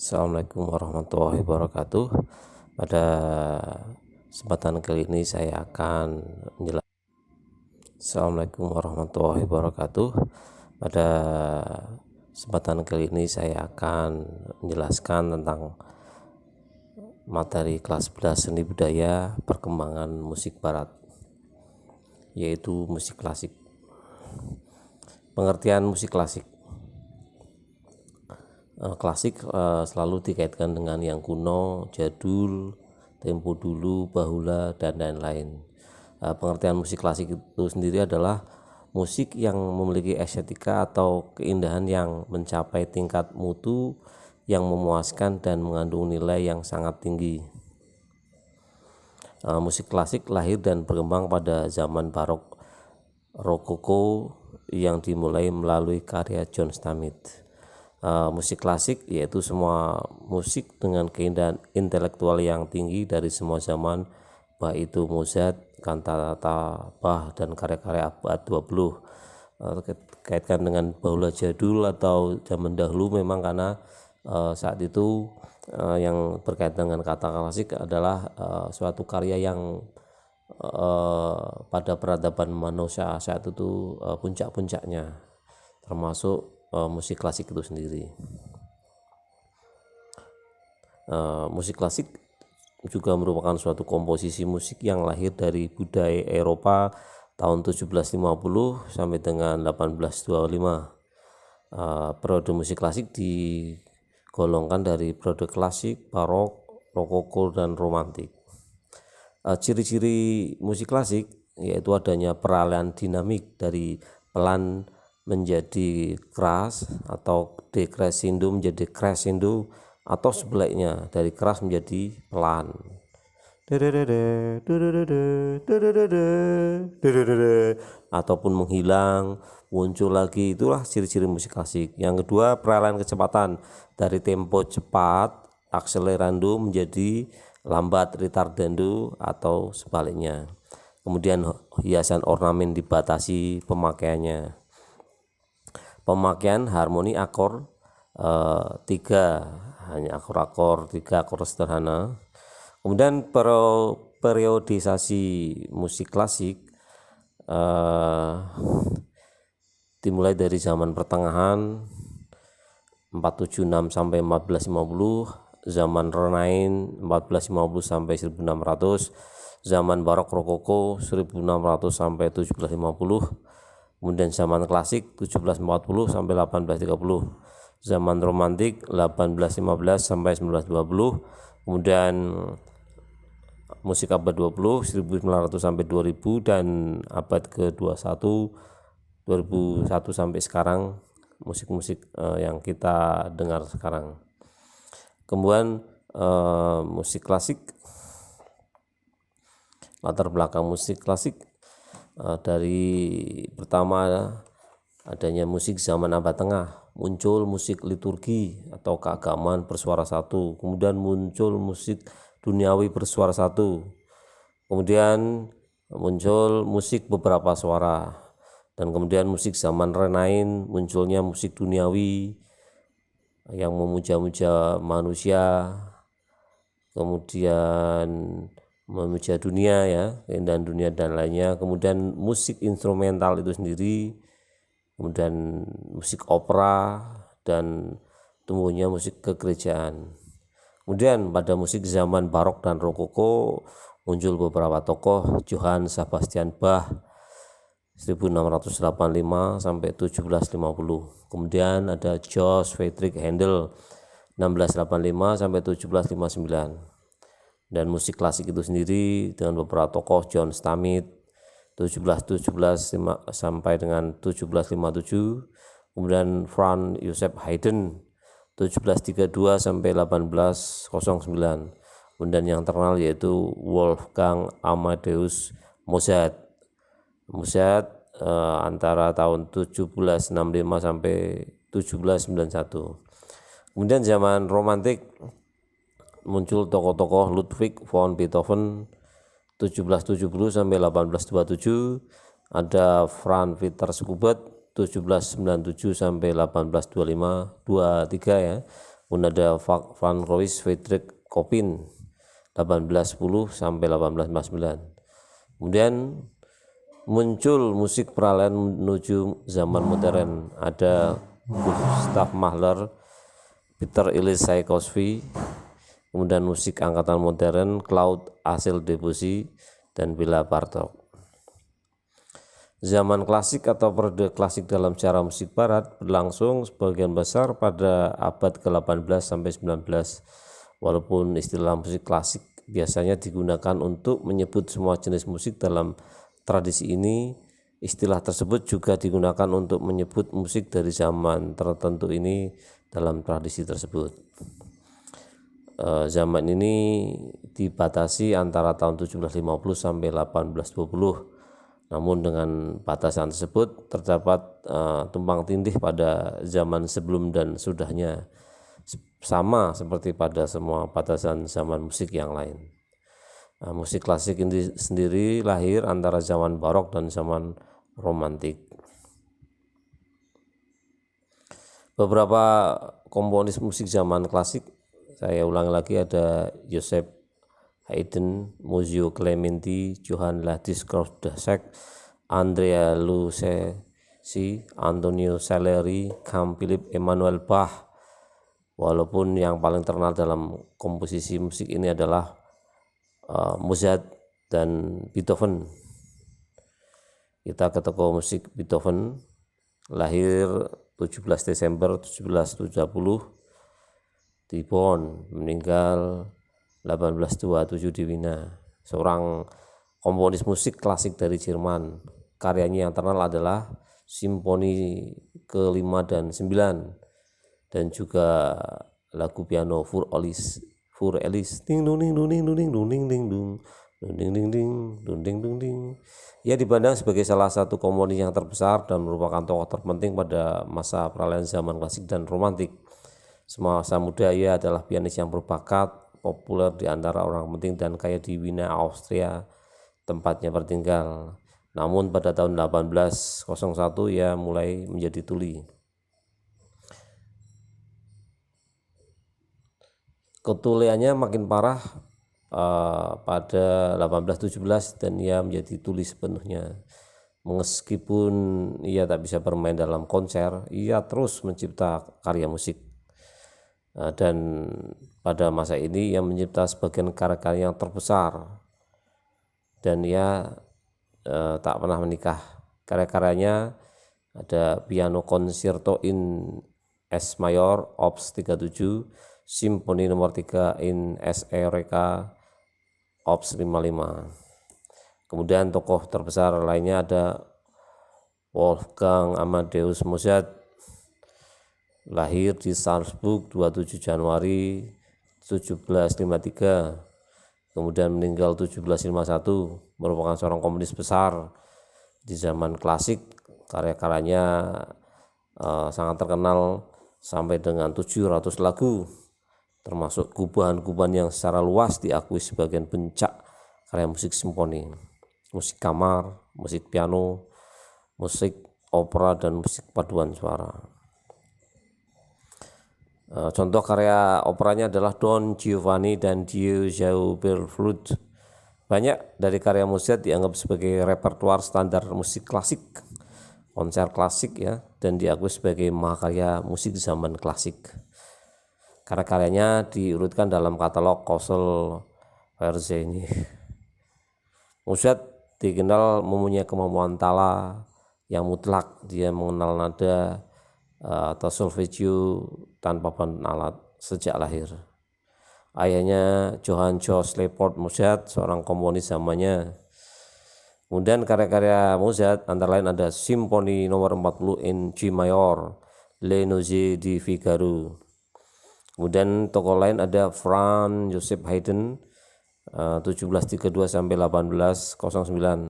Assalamualaikum warahmatullahi wabarakatuh. Pada kesempatan kali ini saya akan menjelaskan. Assalamualaikum warahmatullahi wabarakatuh. Pada kesempatan kali ini saya akan menjelaskan tentang materi kelas 11 seni budaya perkembangan musik barat, yaitu musik klasik. Pengertian musik klasik. Klasik selalu dikaitkan dengan yang kuno, jadul, tempo dulu, bahula, dan lain-lain. Pengertian musik klasik itu sendiri adalah musik yang memiliki estetika atau keindahan yang mencapai tingkat mutu yang memuaskan dan mengandung nilai yang sangat tinggi. Musik klasik lahir dan berkembang pada zaman barok rokoko yang dimulai melalui karya John Stammith. Musik klasik yaitu semua musik dengan keindahan intelektual yang tinggi dari semua zaman, baik itu Mozart, kantata, Bach, dan karya-karya abad 20. Kaitkan dengan bahula jadul atau zaman dahulu memang karena saat itu yang berkaitan dengan kata klasik adalah suatu karya yang pada peradaban manusia saat itu puncak-puncaknya, termasuk musik klasik itu sendiri. Musik klasik juga merupakan suatu komposisi musik yang lahir dari budaya Eropa tahun 1750 sampai dengan 1825. Periode musik klasik digolongkan dari periode klasik, barok, rokoko, dan romantik. Ciri-ciri musik klasik yaitu adanya peralihan dinamik dari pelan menjadi keras atau decrescendo menjadi crescendo, atau sebaliknya dari keras menjadi pelan, ataupun menghilang muncul lagi. Itulah ciri-ciri musik klasik. Yang kedua, peralihan kecepatan dari tempo cepat accelerando menjadi lambat retardando, atau sebaliknya. Kemudian hiasan ornamen dibatasi pemakaiannya. Pemakaian harmoni akor hanya akor-akor 3 akor sederhana. Kemudian periodisasi musik klasik dimulai dari zaman pertengahan 476 sampai 1450, zaman Renaissance 1450 sampai 1600, zaman barok rokoko 1600 sampai 1750, kemudian zaman klasik 1740 sampai 1830, zaman romantik 1815 sampai 1920, kemudian musik abad 20 1900 sampai 2000, dan abad ke-21 2001 sampai sekarang, musik-musik yang kita dengar sekarang. Kemudian musik klasik, latar belakang musik klasik dari pertama adanya musik zaman abad tengah, muncul musik liturgi atau keagamaan bersuara satu, kemudian muncul musik duniawi bersuara satu, kemudian muncul musik beberapa suara, dan kemudian musik zaman Renaissance munculnya musik duniawi yang memuja-muja manusia, kemudian memuja dunia, ya, keindahan dunia dan lainnya. Kemudian musik instrumental itu sendiri, kemudian musik opera, dan tumbuhnya musik kegerejaan. Kemudian pada musik zaman barok dan rokoko muncul beberapa tokoh, Johann Sebastian Bach 1685 sampai 1750. Kemudian ada George Friedrich Handel 1685 sampai 1759. Dan musik klasik itu sendiri dengan beberapa tokoh, John Stammith 1717 sampai dengan 1757, kemudian Franz Joseph Haydn 1732 sampai 1809, kemudian yang terkenal yaitu Wolfgang Amadeus Mozart antara tahun 1765 sampai 1791. Kemudian zaman romantik muncul tokoh-tokoh Ludwig von Beethoven 1770 sampai 1827, ada Franz Peter Schubert 1797 sampai 1823 ya. Kemudian ada Franz Royce Friedrich Chopin 1810 sampai 1849. Kemudian muncul musik peralihan menuju zaman modern. Ada Gustav Mahler, Peter Ilyich Tchaikovsky, kemudian musik angkatan modern Claude Axel Debussy dan Béla Bartók. Zaman klasik atau periode klasik dalam sejarah musik barat berlangsung sebagian besar pada abad ke-18 sampai 19. Walaupun istilah musik klasik biasanya digunakan untuk menyebut semua jenis musik dalam tradisi ini, istilah tersebut juga digunakan untuk menyebut musik dari zaman tertentu ini dalam tradisi tersebut. Zaman ini dibatasi antara tahun 1750 sampai 1820. Namun dengan batasan tersebut terdapat tumpang tindih pada zaman sebelum dan sudahnya, sama seperti pada semua batasan zaman musik yang lain. Musik klasik ini sendiri lahir antara zaman barok dan zaman romantik. Beberapa komponis musik zaman klasik, saya ulangi lagi, ada Joseph Haydn, Muzio Clementi, Johann Ladis Krauss-Dessek, Andrea Lucchesi, Antonio Salieri, Carl Philipp Emanuel Bach. Walaupun yang paling terkenal dalam komposisi musik ini adalah Mozart dan Beethoven. Kita ke tokoh musik Beethoven, lahir 17 Desember 1770 di Bonn, meninggal 1827 di Wina. Seorang komponis musik klasik dari Jerman. Karyanya yang terkenal adalah Simfoni ke-5 dan 9 dan juga lagu piano Für Elise, ding dung ding dung ding dung ding dung ding ding dung ding ding ding dung ding dung ding. Ia dipandang sebagai salah satu komponis yang terbesar dan merupakan tokoh terpenting pada masa peralihan zaman klasik dan romantik. Semasa muda ia adalah pianis yang berbakat, populer di antara orang penting dan kaya di Wina, Austria, tempatnya bertinggal. Namun pada tahun 1801 ia mulai menjadi tuli. Ketuliannya makin parah pada 1817 dan ia menjadi tuli sepenuhnya. Meskipun ia tak bisa bermain dalam konser, ia terus mencipta karya musik. Dan pada masa ini ia mencipta sebagian karya-karya yang terbesar dan ia tak pernah menikah. Karya-karyanya ada piano concerto in S mayor Ops 37, Simfoni nomor 3 in S Eureka Ops 55. Kemudian tokoh terbesar lainnya ada Wolfgang Amadeus Mozart, lahir di Salzburg 27 Januari 1753, kemudian meninggal 1751, merupakan seorang komponis besar di zaman klasik. Karya-karyanya sangat terkenal sampai dengan 700 lagu, termasuk kubahan-kubahan yang secara luas diakui sebagai puncak karya musik simfoni, musik kamar, musik piano, musik opera, dan musik paduan suara. Contoh karya operanya adalah Don Giovanni dan Dio Zauberflute. Banyak dari karya Mozart dianggap sebagai repertoar standar musik klasik, konser klasik ya, dan diakui sebagai mahakarya musik zaman klasik. Karya-karyanya diurutkan dalam katalog Kossel Verze ini. Mozart dikenal mempunyai kemampuan tala yang mutlak. Dia mengenal nada atau solfeggio tanpa bantuan alat sejak lahir. Ayahnya Johann Georg Leopold Mozart, seorang komponis zamannya. Kemudian karya-karya Mozart antara lain ada Simfoni nomor 40 in G mayor, Le Nozze di Figaro. Kemudian tokoh lain ada Franz Joseph Haydn 1732 sampai 1809.